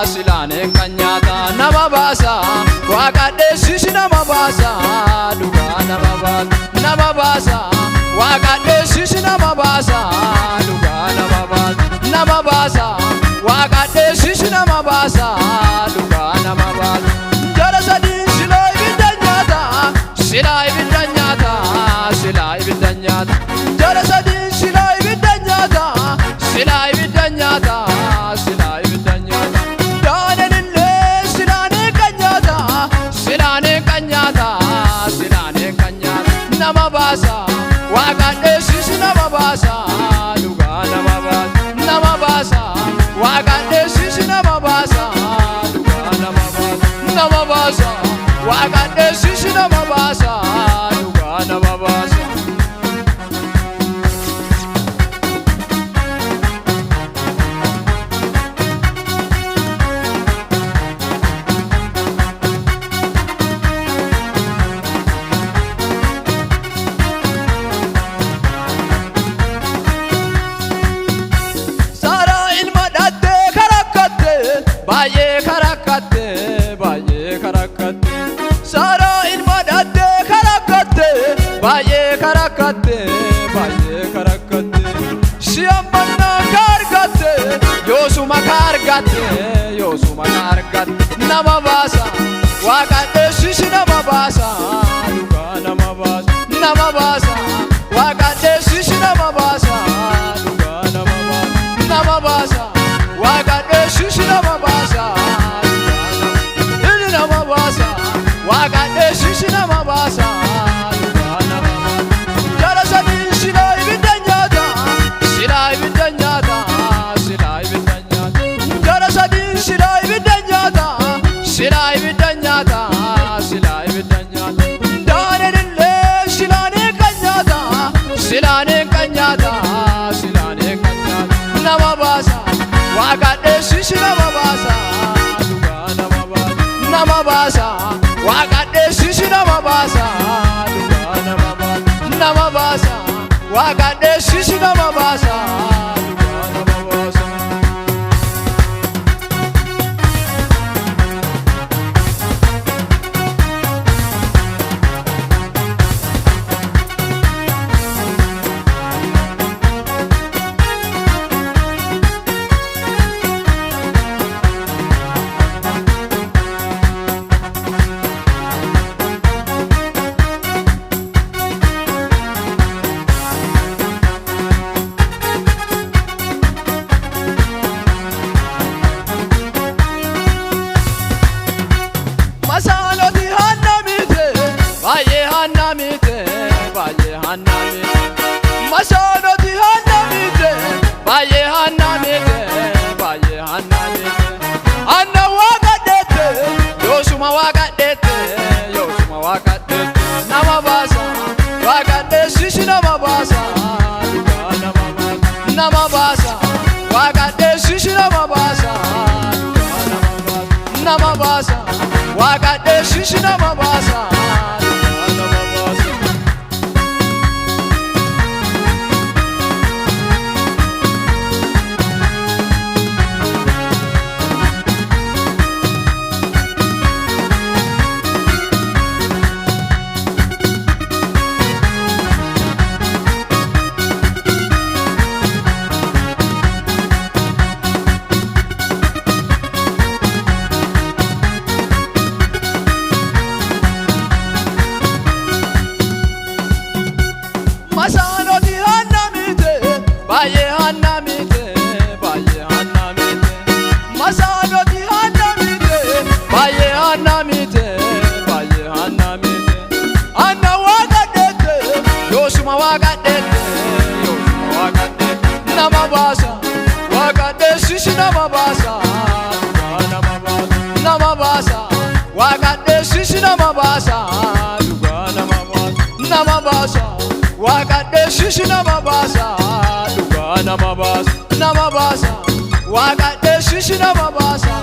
Silane kanyata nama basa wakade shishi nama basa duga nama basa wakade shishi nama basa duga nama basa wakade shishi nama basa duga nama basa jara sadi silai bidanyata silai bidanyata silai bidanyata jara sadi silai bidanyata silai bidanyata silai bidanyata danelle silane kanyata silane kanyata silane kanyata nama basa wakade shishi nama basa duga nama basa wakade shishi nama basa duga nama basa wakade shishi nama basa duga nama basa Baye Sara ilma datte karakate baye karakate Siyamana kargate yosuma kargate nama basa wakade shishi nama basa duga nama basa wakade shishi nama basa duga nama basa wakade shishi nama basa nama basa wakade shishi nama basa jara sadi silai bidanyata silai bidanyata silai bidanyata jara sadi silai bidanyata silai bidanyata silai bidanyata danelle silane kanyata silane kanyata silane kanyata nama basa wakade shishi nama basa duga nama basa wakade shishi nama basa duga nama basa wakade shishi nama basa duga nama basa Masanoti hanamite baye hanamite baye hanamite anna wakadete yosuma wakadete nama basa wakade shishi nama basa nama basa wakade shishi nama basa nama basa wakade shishi nama basa dheessishi nama baasa dhugaa nama baasa Waaqa dheessishi nama baasa